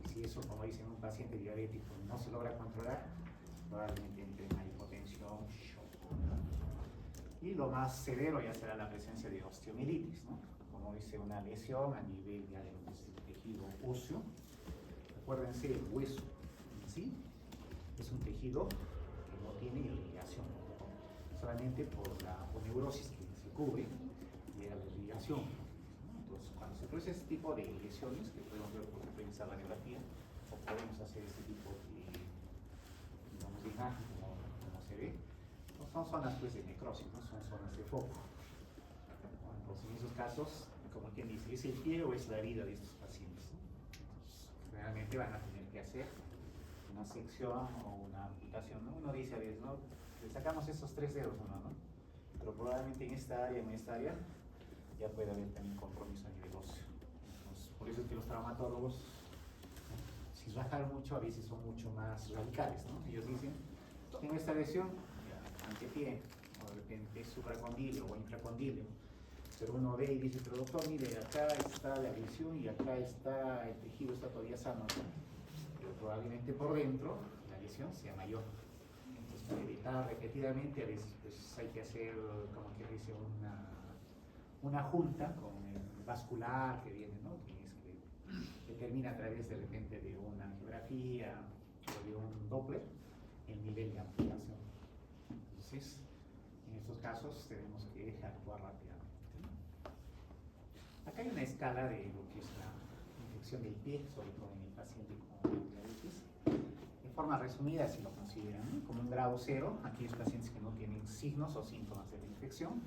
Y si eso, como dicen, un paciente diabético no se logra controlar, probablemente entre en hipotensión, shock. Y lo más severo ya será la presencia de osteomielitis, ¿no? Como dice, una lesión a nivel ya del tejido óseo. Acuérdense, el hueso en sí es un tejido que no tiene irrigación, ¿no? Solamente por la aponeurosis que se cubre y la irrigación, ¿no? Entonces, cuando se produce este tipo de lesiones, que podemos ver por revisar la radiografía, o podemos hacer este tipo de, digamos, de imagen como se ve, no son zonas pues, de necrosis, no son zonas de foco. Entonces, en esos casos, como quien dice, ¿es el pie o es la herida de estos pacientes? Realmente van a tener que hacer una sección o una amputación, ¿no? Uno dice a veces, ¿no? Le sacamos esos 3 dedos, ¿no? Pero probablemente en esta área, ya puede haber también compromiso a nivel óseo. Entonces, por eso es que los traumatólogos, ¿no? Si rajan mucho, a veces son mucho más radicales, ¿no? Ellos dicen, tengo esta lesión, antepié, o de repente supracondilio o infracondilio. Pero uno ve y dice, pero doctor, mire, acá está la lesión y acá está el tejido, está todavía sano, ¿no? Pero probablemente por dentro la lesión sea mayor. Entonces, para evitar repetidamente, a veces pues, hay que hacer, como que dice, una junta con el vascular que viene, ¿no? Que es que determina a través de repente de una angiografía o de un Doppler el nivel de ampliación. Entonces, en estos casos tenemos que actuar rápidamente. Acá hay una escala de lo que es la infección del pie, sobre todo en el paciente con diabetes. De forma resumida, si lo consideran, ¿no? Como un grado 0, aquellos pacientes que no tienen signos o síntomas de la infección,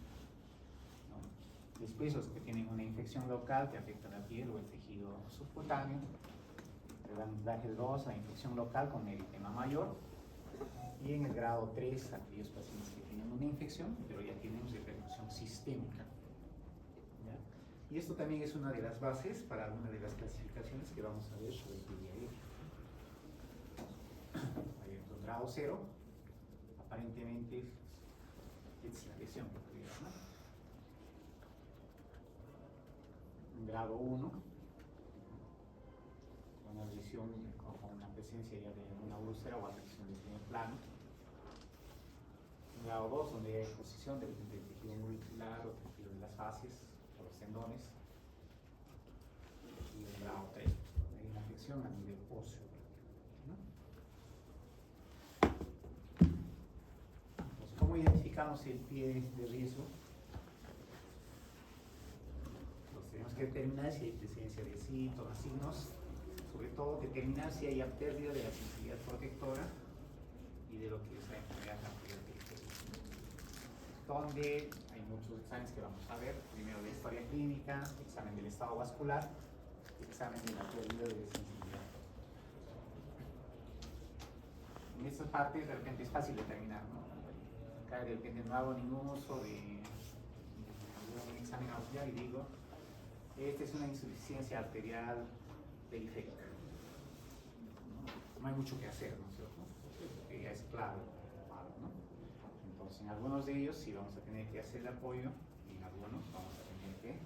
¿no? Después los que tienen una infección local que afecta la piel o el tejido subcutáneo, le dan grado 2 a infección local con eritema mayor. Y en el grado 3, aquellos pacientes que tienen una infección, pero ya tienen repercusión sistémica. ¿Ya? Y esto también es una de las bases para una de las clasificaciones que vamos a ver sobre el diabetes. Hay otro grado 0, aparentemente es la lesión que tuvieron, ¿no? Un grado 1, una lesión con una presencia ya de una úlcera o afección de primer plano. Un grado 2, donde hay exposición del tejido muscular o tejido de las fascias o los tendones. Y un grado 3, donde hay una afección a nivel óseo, ¿no? Entonces, ¿cómo identificamos el pie de riesgo? Pues tenemos que determinar si hay presencia de síntomas, signos, sobre todo determinar si hay pérdida de la sensibilidad protectora y de lo que es la enfermedad anterior periférica, donde hay muchos exámenes que vamos a ver. Primero la historia clínica, examen del estado vascular, examen de la pérdida de sensibilidad. En esta parte de repente es fácil determinar, ¿no? Acá de repente no hago ningún uso de un examen auxiliar y digo, esta es una insuficiencia arterial periférica. No hay mucho que hacer, ¿no es cierto? Porque ya es claro, ¿no? Entonces, en algunos de ellos sí vamos a tener que hacer el apoyo y en algunos vamos a tener que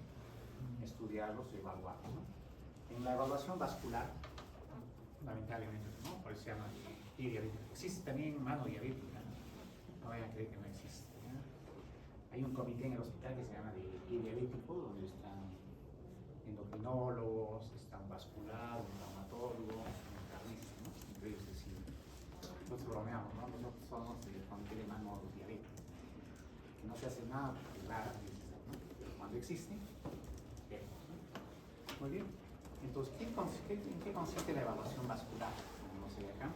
estudiarlos y evaluarlos, ¿no? En la evaluación vascular, lamentablemente, ¿no? Por eso se llama pie diabético. Existe también mano diabética, ¿no? No vayan a creer que no existe, ¿no? Hay un comité en el hospital que se llama de pie diabético, donde están endocrinólogos, está un vascular, un traumatólogo, bromeamos, ¿no? Nosotros somos el comité de mano diabético, que no se hace nada porque rara vez, ¿no? Pero cuando existe, vemos, ¿no? Muy bien. Entonces, ¿en qué consiste la evaluación vascular? Como se ve acá.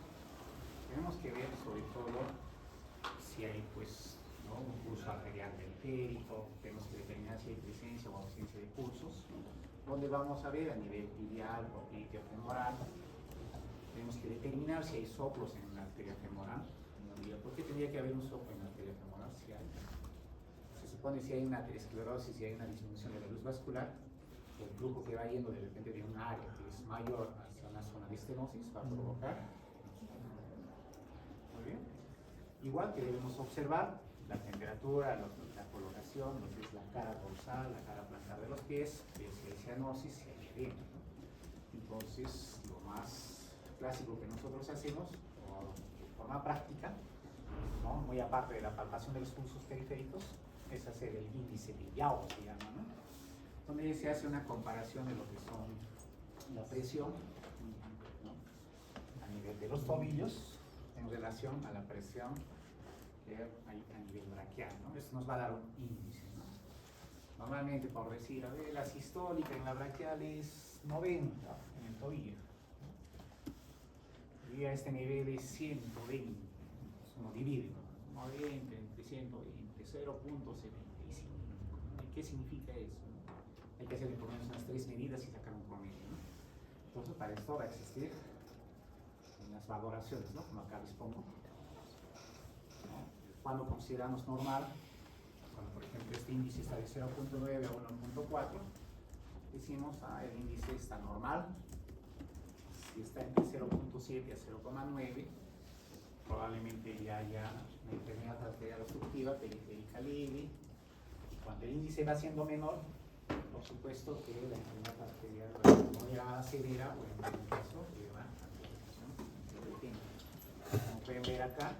Tenemos que ver sobre todo si hay, pues, ¿no?, un pulso arterial periférico, tenemos que determinar si hay presencia o ausencia de pulsos, donde vamos a ver a nivel tibial o femoral. Tenemos que determinar si hay soplos en la arteria femoral. ¿Por qué tendría que haber un soplo en la arteria femoral? Si hay, se supone si hay una aterosclerosis, si hay una disminución de la luz vascular, el flujo que va yendo de repente de un área que es mayor hacia una zona de estenosis va a provocar. Muy bien. Igual que debemos observar la temperatura, la colocación, lo que es la cara dorsal, la cara plantar de los pies, si hay cianosis, si hay edema, ¿no? Entonces, lo más clásico que nosotros hacemos, o de forma práctica, ¿no?, muy aparte de la palpación de los pulsos periféricos, es hacer el índice de Yao, se llama, ¿no?, donde se hace una comparación de lo que son la presión, ¿no?, a nivel de los tobillos en relación a la presión que hay a nivel braquial, ¿no? Esto nos va a dar un índice, ¿no? Normalmente, por decir, a ver, la sistólica en la braquial es 90 en el tobillo, ¿no? Y a este nivel es 120, entonces uno divide, ¿no? 90 entre 120, 0.75. ¿Y qué significa eso? Hay que hacer por lo menos unas 3 medidas y sacar un promedio, ¿no? Entonces, para esto va a existir unas valoraciones, ¿no?, como acá les pongo, ¿no? Cuando consideramos normal, cuando por ejemplo este índice está de 0.9 a 1.4, decimos, el índice está normal. Si está entre 0.7 a 0.9, probablemente ya haya una enfermedad arterial obstructiva periférica leve. Y cuando el índice va siendo menor, por supuesto que la enfermedad arterial moderada, severa, o en algún caso lleva a complicación intermitente. Como pueden ver acá,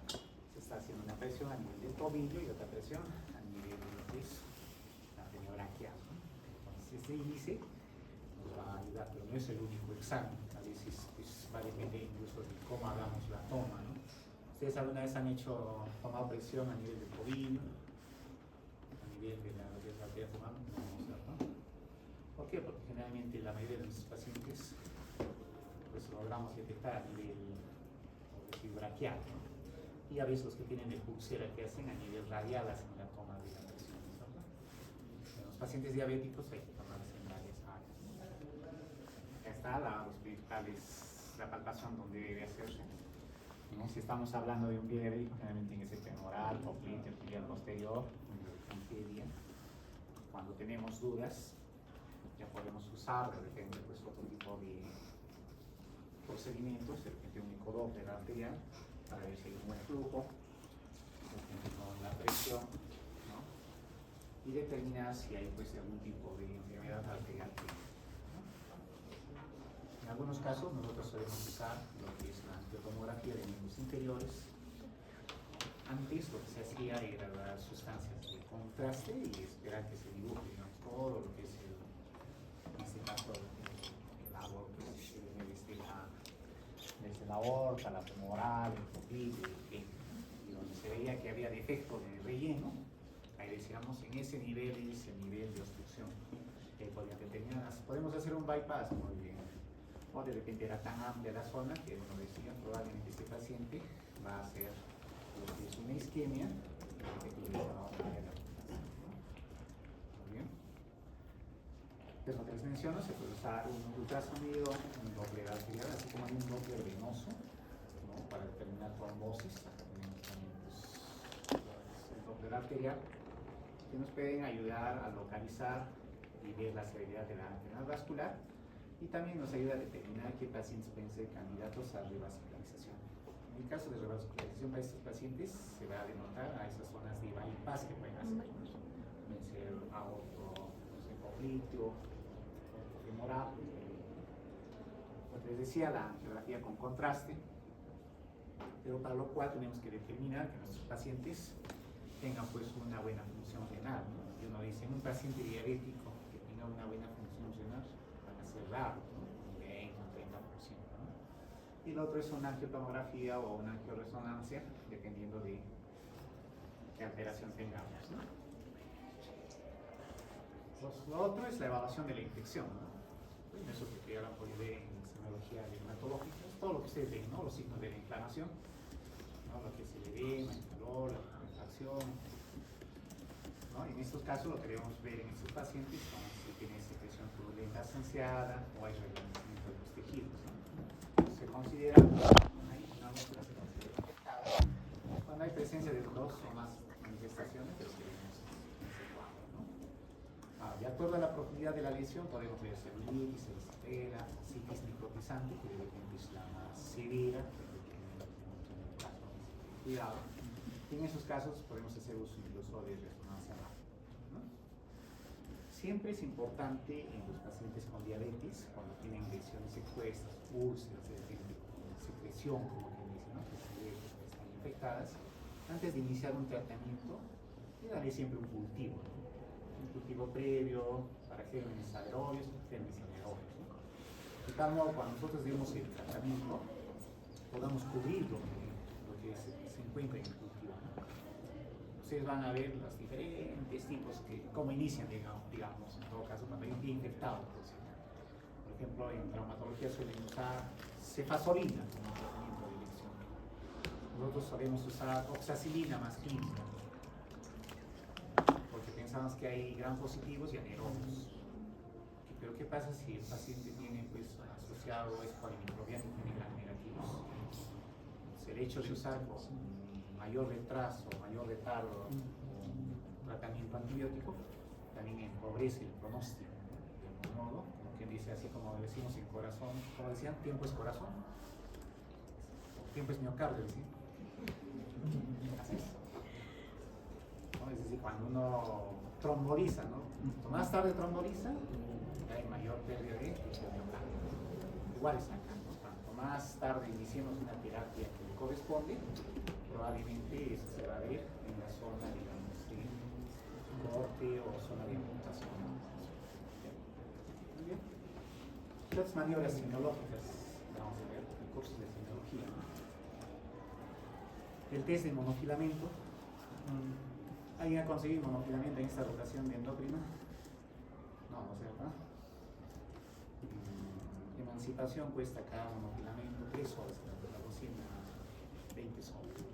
se está haciendo una presión a nivel del tobillo y otra presión a nivel de lo que es la arteria braquial, ¿no? Entonces, este índice nos va a ayudar, pero no es el único examen. A veces pues, va a depender incluso de cómo hagamos la toma, ¿no? ¿Ustedes alguna vez han tomado presión a nivel del tobillo, a nivel de la arteria femoral? No. ¿Por qué? Porque generalmente la mayoría de nuestros pacientes pues logramos detectar a nivel braquial, ¿no? Y a veces los que tienen de pulsera que hacen a nivel radial hacen la toma de la presión, ¿verdad? En los pacientes diabéticos hay que tomarlas en varias áreas, ¿no? Acá está los principales, la palpación donde debe hacerse, ¿no? Si estamos hablando de un pie diabético, generalmente en ese femoral, popliteo, tibial posterior, media. Cuando tenemos dudas, ya podemos usar de repente pues, otro tipo de procedimientos, de repente un ecodoppler arterial, para ver si hay un buen flujo, con la presión, ¿no?, y determinar si hay pues, algún tipo de enfermedad arterial, ¿no? En algunos casos nosotros solemos usar lo que es la angiotomografía de miembros inferiores. Antes lo que se hacía era dar sustancias de contraste y esperar que se dibuje, digamos, todo lo que es en este caso el agua, pues, desde la aorta, la femoral, el popliteo, y donde se veía que había defecto de relleno, ahí decíamos en ese nivel es el nivel de obstrucción que podían determinar. Podemos hacer un bypass muy bien, o de repente era tan amplia la zona que uno decía probablemente este paciente va a hacer lo que es una isquemia, muy bien. Pues como les menciono, se puede usar un ultrasonido, un doppler arterial, así como hay un doppler venoso, ¿no?, para determinar trombosis. Tenemos también pues, el doppler arterial, que nos pueden ayudar a localizar y ver la severidad de la enfermedad vascular, y también nos ayuda a determinar qué pacientes pueden ser candidatos a revascularización. En el caso de revascularización para estos pacientes se va a denotar a esas zonas de bypass que pueden hacer, pueden ser aorto, popliteo, femoral. Como les decía, la angiografía con contraste, pero para lo cual tenemos que determinar que nuestros pacientes tengan pues una buena función renal, ¿no? Y uno dice, un paciente diabético que tenga una buena función renal van a ser raros, ¿no? Un 20, un 30%, ¿no? y el otro es una angiotomografía o una angioresonancia, dependiendo de qué alteración tengamos, ¿no? Pues, lo otro es la evaluación de la infección, ¿no? Eso que ahora puede ver en semiología dermatológica, es todo lo que ustedes ven, ¿no? Los signos de la inflamación, ¿no? Lo que es el edema, el calor, la infección, ¿no? En estos casos lo que debemos ver en estos pacientes son si tienen secreción purulenta asenciada o hay relanzamiento de los tejidos, ¿no? Se considera, cuando hay presencia de dos o más manifestaciones de lo que vemos en ese cuadro, ¿no? De acuerdo a la profundidad de la lesión podemos ver celulitis, erisipela, citis necrotizante, que de repente es la más severa, que en el caso de cuidado. Y en esos casos podemos hacer uso incluso de resonancia magnética, ¿no? Siempre es importante en los pacientes con diabetes, cuando tienen lesiones expuestas, úlceras, de repente con secreción, como quien dice, ¿no? Que están infectadas, antes de iniciar un tratamiento, darle siempre un cultivo, ¿no? Un cultivo previo para gérmenes anaerobios y gérmenes anaerobios, ¿no? De tal modo, cuando nosotros demos el tratamiento, podamos cubrir lo que se encuentra en el cultivo, ¿no? Ustedes van a ver los diferentes tipos que, cómo inician, digamos, en todo caso, cuando hay un pie infectado. Por ejemplo, en traumatología suelen usar cefazolina como tratamiento de elección. Nosotros solemos usar oxacilina más química, porque pensamos que hay gram positivos y anaerobios. Pero ¿qué pasa si el paciente tiene pues, asociado es polimicrobiano y tiene gram negativos? Pues, el hecho de usar con mayor retraso, mayor retardo un tratamiento antibiótico también empobrece el pronóstico, de algún modo, como quien dice, así como decimos en corazón, como decían, tiempo es corazón, tiempo es miocardio, ¿sí? Así es. ¿No? Es decir, cuando uno tromboliza, ¿no? Cuanto más tarde tromboliza, hay mayor pérdida de miocardio. Igual es acá, ¿no? Cuanto más tarde iniciemos una terapia que le corresponde, probablemente eso se va a ver en la zona, digamos, de corte o zona de amputación. Muy bien. Las maniobras semiológicas, vamos a ver en cursos de semiología, ¿no? El test de monofilamento. ¿Alguien ha conseguido monofilamento en esta rotación de endocrino? No, no sé, ¿verdad? Emancipación cuesta cada monofilamento 3 horas, la 220 soles.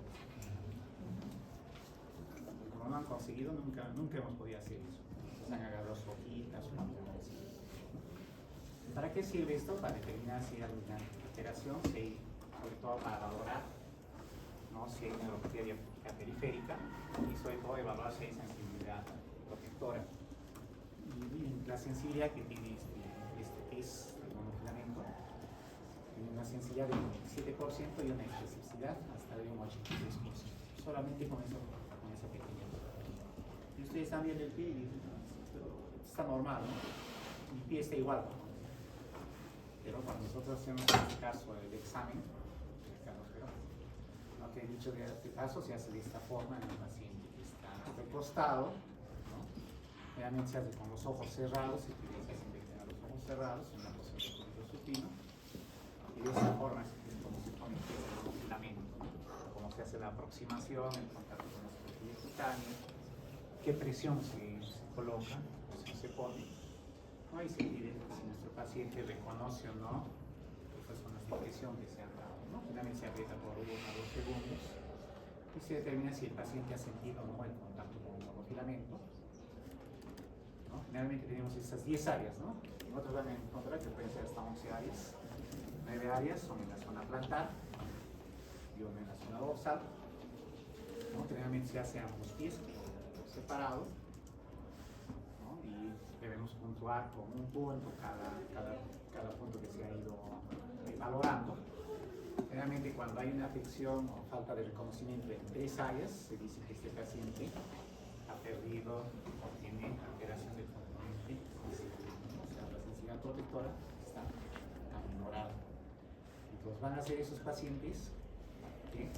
Como no han conseguido, nunca hemos podido hacer eso. Se han agarrado sus hojitas o algo así. ¿Para qué sirve esto? Para determinar si hay alguna alteración, sobre todo para valorar, ¿no? Si hay neuropatía periférica y sobre todo evaluar si hay sensibilidad protectora. Y la sensibilidad que tiene este test de monofilamento tiene una sensibilidad de un 27% y una especificidad hasta de un 83%. Solamente con esa pequeña. Y ustedes están viendo el pie y dicen, pero está normal, ¿no? Mi pie está igual. Pero cuando nosotros hacemos en este caso el examen, lo que he dicho de este caso se hace de esta forma en el paciente que está recostado, ¿no? Realmente se hace con los ojos cerrados, se utiliza siempre que tenga los ojos cerrados, en una posición un poquito supino, y de esta forma es como se pone el filamento, ¿no? Cómo se hace la aproximación, el contacto con la superficie cutánea, qué presión se coloca, qué presión se pone, ¿no? Y se mide si nuestro paciente reconoce o no esas zonas de presión que se han dado, ¿no? Finalmente se aprieta por 1 a 2 segundos y se determina si el paciente ha sentido o no el contacto con el monofilamento, ¿no? Generalmente tenemos estas 10 áreas, ¿no? En otros van a encontrar que pueden ser hasta 11 áreas. 9 áreas son en la zona plantar y una en la zona dorsal, ¿no? Generalmente se hace ambos pies por separado, ¿no? Y debemos puntuar con un punto cada punto que se ha ido valorando. Generalmente cuando hay una afección o falta de reconocimiento en 3 áreas, se dice que este paciente ha perdido o tiene alteración del componente sensible, ¿no? O sea, la sensibilidad protectora está aminorada. Entonces van a ser esos pacientes que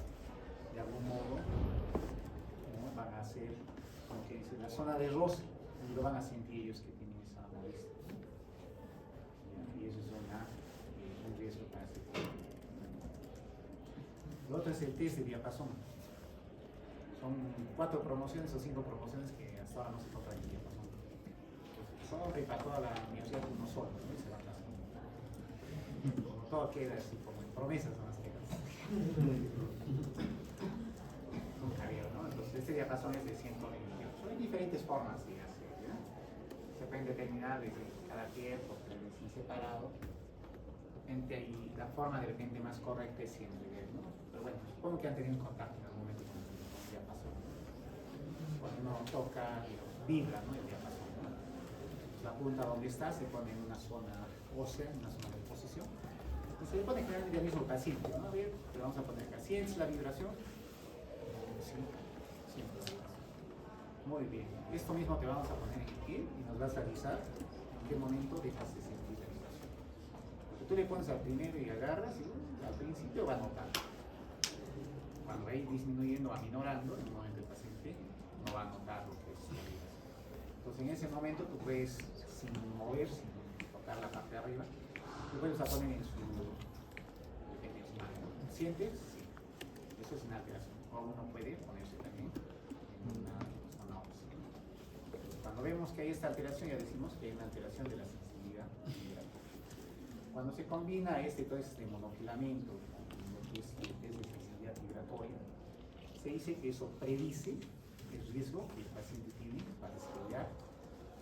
de algún modo, ¿no? Van a ser, como que dice, la zona de roce, y lo van a sentir ellos que tienen esa molestia. Y eso es un riesgo para ese paciente. Lo otro es el test de diapasón. Son 4 promociones o 5 promociones que hasta ahora no se tocan en diapasón. Solo para toda la universidad uno solo, ¿no? Y se va pasando. Como todo queda así, como en promesas son las quedas. Nunca veo, ¿no? Entonces este diapasón es de 128. Hay diferentes formas de hacer, ¿ya? Se pueden determinar desde cada pie, porque es separado. Y la forma de repente más correcta es siempre ver, ¿no? Pero bueno, supongo que han tenido contacto en algún momento con el diapasón. Cuando uno toca, vibra, ¿no? El diapasón, ¿no? La punta donde está se pone en una zona ósea, en una zona de posición. Y se le pone generalmente al mismo paciente, ¿no? A ver, le vamos a poner acá. ¿Sientes la vibración? Sí, siento la vibración. Muy bien. Esto mismo te vamos a poner en el pie y nos vas a avisar en qué momento dejas de sentir la vibración. Porque tú le pones al primero y agarras y al principio va a notar. Cuando va a ir disminuyendo o aminorando, en el momento el paciente no va a notar lo que es la vibración. Entonces en ese momento tú puedes, sin mover, sin tocar la parte de arriba, tú puedes a poner en su mano. ¿Sientes? Sí. Eso es una alteración. O uno puede ponerse también en una zona ósea. Cuando vemos que hay esta alteración, ya decimos que hay una alteración de la sensibilidad vibratoria. Cuando se combina todo este monofilamento con lo que es el test de sensibilidad vibratoria, se dice que eso predice el riesgo que el paciente tiene para desarrollar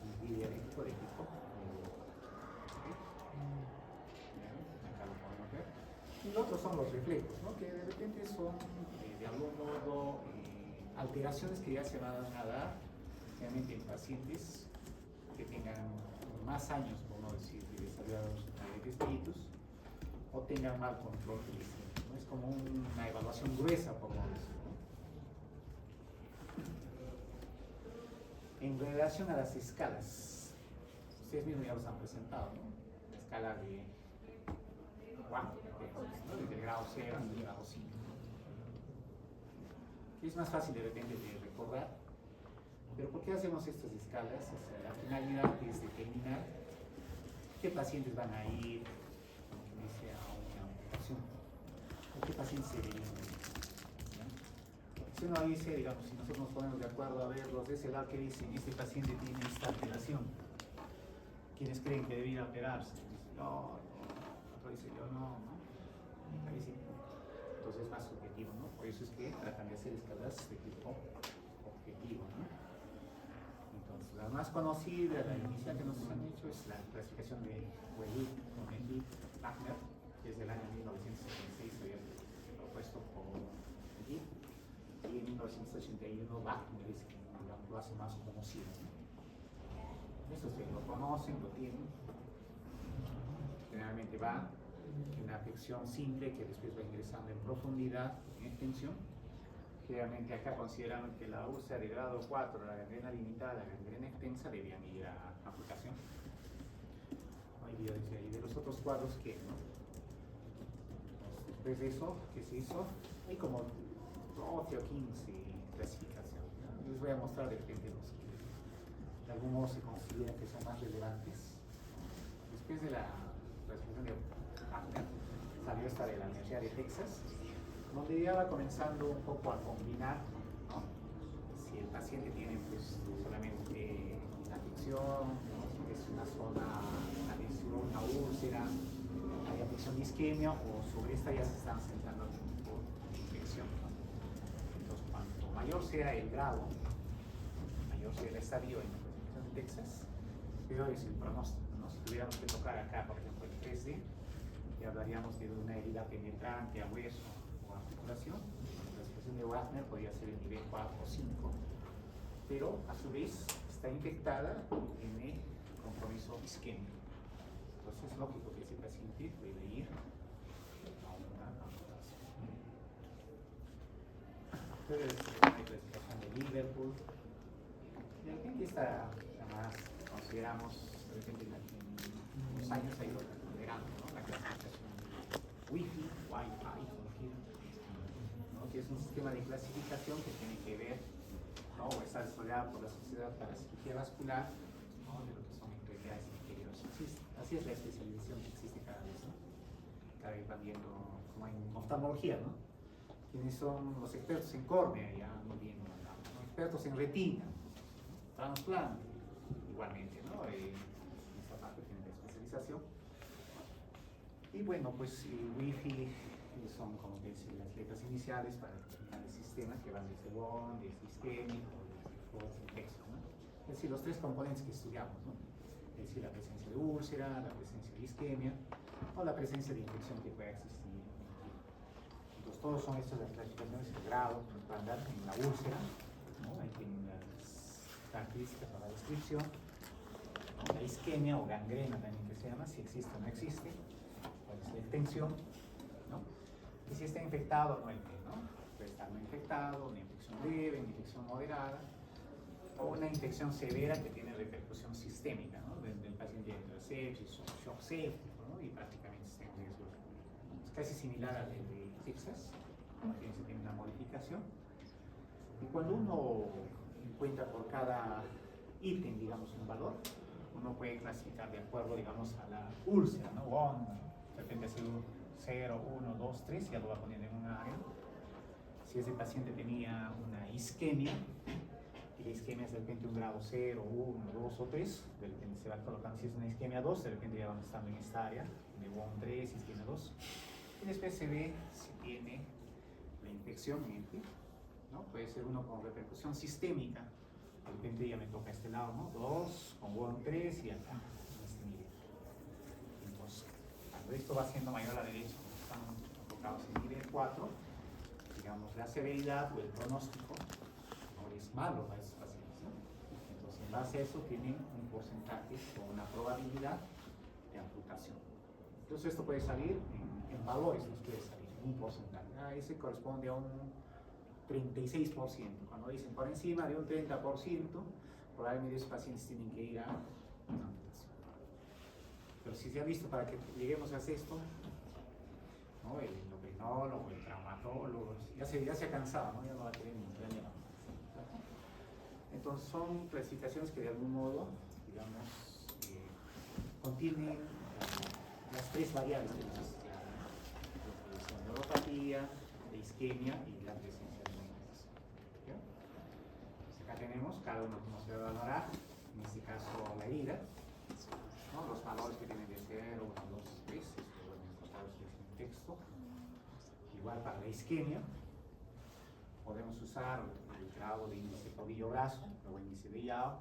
un diabético de tipo acá lo podemos ver. Y los otros son los reflejos, ¿no? Que de repente son de algún modo alteraciones que ya se van a dar realmente en pacientes que tengan más años, por no decir, de desarrollados diabetes mellitus, o tengan mal control del síntoma, ¿no? Es como una evaluación gruesa, por no decir, ¿no? En relación a las escalas, ustedes mismos ya los han presentado, ¿no? La escala de ¿no? Desde el grado 0 hasta el grado 5. Es más fácil de repente de recordar, pero ¿por qué hacemos estas escalas? O sea, la finalidad es determinar qué pacientes van a ir, como que dice, a una operación, o qué pacientes se deben. Si uno dice, digamos, si nosotros nos ponemos de acuerdo a ver los de ese lado que dicen, este paciente tiene esta alteración, ¿quiénes creen que debía operarse? Dice, no, otro dice, yo no, ¿no? Ahí sí. Entonces es más subjetivo, ¿no? Por eso es que tratan de hacer escalas de tipo objetivo, ¿no? Entonces, la más conocida, la inicial que nos han hecho es la clasificación de Wahid-Wahner, que es del año 1976, había propuesto por Wahid, y en 1981 Wagner es quien lo hace más conocido, ¿no? Eso se lo conocen, lo tienen. Generalmente va en una afección simple que después va ingresando en profundidad, en extensión. Generalmente acá consideran que la úlcera de grado 4, la gangrena limitada, la gangrena extensa, debían ir a amputación. Hay videos ahí de los otros cuadros que, ¿no? Después de eso, ¿qué se hizo? Hay como 12 o 15 clasificaciones, ¿no? Les voy a mostrar de repente los que de algún modo se consideran que son más relevantes. Después de la clasificación de Wagner, salió esta de la Universidad de Texas, donde ya va comenzando un poco a combinar, ¿no? Si el paciente tiene pues solamente una afección, ¿no? Si es una zona, una lesión, una úlcera, hay afección de isquemia, o sobre esta ya se están sentando algún tipo de infección, ¿no? Entonces, cuanto mayor sea el grado, mayor sea el estadio en la clasificación de Texas, peor es el pronóstico, ¿no? Si tuviéramos que tocar acá, por ejemplo, el 3D, ya hablaríamos de una herida penetrante a hueso o articulación. La situación de Wagner podría ser el nivel 4 o 5, pero a su vez está infectada y tiene compromiso isquémico. Entonces es lógico que ese paciente puede ir a una amputación. Entonces, la clasificación de Liverpool. De repente esta la más consideramos, de repente en los años ha ido ponderando, ¿no? La clasificación Wi-Fi, ¿no? Que es un sistema de clasificación que tiene que ver, ¿no? O está desarrollado por la Sociedad para Cirugía Vascular, ¿no? De lo que son enfermedades inferiores. Así es la especialización que existe cada vez, ¿no? Cada vez van viendo, como en oftalmología, ¿no? quienes son los expertos en córnea, ya muy bien, los expertos en retina, trasplante, igualmente, ¿no? En esta parte tienen la especialización. Y bueno, pues Wi-Fi son, como que decir, las letras iniciales para determinar el sistema que van desde WON, desde isquémico, desde infección, ¿no? Es decir, los tres componentes que estudiamos, ¿no? Es decir, la presencia de úlcera, la presencia de isquemia o la presencia de infección que pueda existir. Entonces, todos son estas las clasificaciones de grado estándar en la úlcera, ¿no? Ahí tienen las características o la descripción, ¿no? La isquemia o gangrena también que se llama, si existe o no existe, cuál es la extensión, ¿no? Y si está infectado o no, ¿no? Puede estar no infectado, una infección leve, una infección moderada, o una infección severa que tiene repercusión sistémica, ¿no? Del paciente entra sepsis o shock séptico, ¿no? Y prácticamente está en riesgo. Es casi similar al de Texas, también se tiene una modificación. Y cuando uno encuentra por cada ítem, digamos, un valor, uno puede clasificar de acuerdo, digamos, a la úlcera, ¿no? WON, de repente ha sido 0, 1, 2, 3, ya lo va poniendo en un área. Si ese paciente tenía una isquemia, y la isquemia es de repente un grado 0, 1, 2 o 3, de repente se va colocando, si es una isquemia 2, de repente ya vamos estando en esta área de WON 3, isquemia 2. Y después se ve si tiene la infección en el pie, ¿no? Puede ser uno con repercusión sistémica, de repente ya me toca este lado, ¿no? 2, con WON 3 y acá, en este nivel. Entonces, cuando esto va siendo mayor a la derecha, estamos enfocados en nivel 4, digamos, la severidad o el pronóstico no es malo para esos pacientes, ¿no? Entonces, en base a eso, tienen un porcentaje o una probabilidad de amputación. Entonces, esto puede salir en valores, nos puede salir en un porcentaje. Ese corresponde a un 36%. Cuando dicen por encima de un 30%, probablemente esos pacientes tienen que ir a una amputación. Pero si se ha visto, para que lleguemos a esto, ¿no? El endocrinólogo, el traumatólogo, ya se ha cansado, ¿no? Ya no va a tener ni problema. Entonces son clasificaciones que de algún modo, digamos, contienen las tres variables que nos estudiamos, ¿no? La neuropatía, la isquemia y la presencia de infección. Acá tenemos cada uno como se va a valorar, en este caso la herida, ¿no? Los valores que tienen de 0, 1, 2, 3, esto lo encontramos en el texto. Igual para la isquemia, podemos usar el grado de índice tobillo-brazo, o índice de Yao,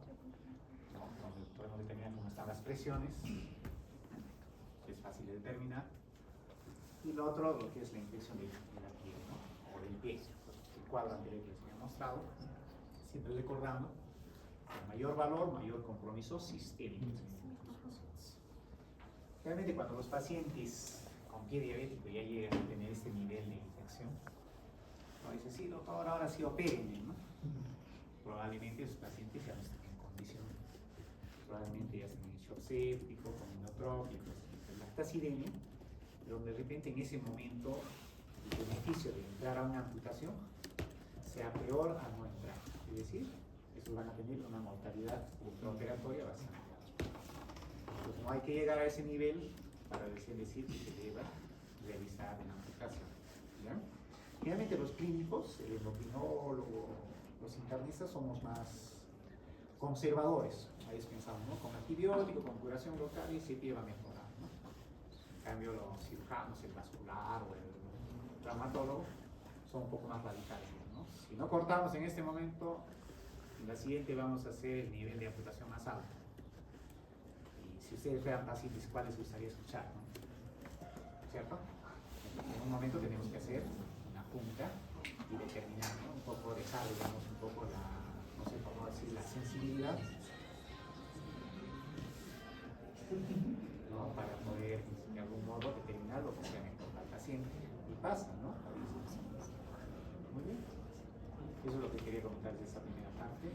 ¿no? Donde podemos determinar cómo están las presiones, que es fácil de determinar. Y lo otro, lo que es la infección de la piel, ¿no? O del pie, el cuadro anterior que les había mostrado, siempre recordando, el mayor valor, mayor compromiso sistémico. Realmente cuando los pacientes con pie diabético ya llegan a tener este nivel de infección, no dice, sí, doctor, ahora sí opérenme, ¿no? Probablemente esos pacientes ya no están en condición, probablemente ya están en shock séptico, con inotrópicos, lactacidemia, pero de repente en ese momento el beneficio de entrar a una amputación sea peor a no entrar. Es decir, estos van a tener una mortalidad ultraoperatoria bastante alta. Entonces no hay que llegar a ese nivel para decir que se deba realizar una amputación. ¿Ya? Generalmente los clínicos, el endocrinólogo, los internistas somos más conservadores. Ahí pensamos, ¿no? Con antibiótico, con curación local, y se lleva a mejorar, ¿no? En cambio, los cirujanos, el vascular o el traumatólogo son un poco más radicales, ¿no? Si no cortamos en este momento, en la siguiente vamos a hacer el nivel de amputación más alto. Y si ustedes vean pacientes, ¿cuáles les gustaría escuchar, ¿no? ¿Cierto? En un momento tenemos que hacer una punta y determinar, ¿no? Un poco, dejar, digamos, un poco la, no sé cómo decir, la sensibilidad, ¿no? Para poder, de algún modo, determinar lo que sea mejor para el paciente. Y pasa, ¿no? Muy bien. Eso es lo que quería comentar de esta primera parte.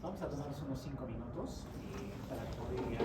Vamos a tomarnos unos 5 minutos para poder ya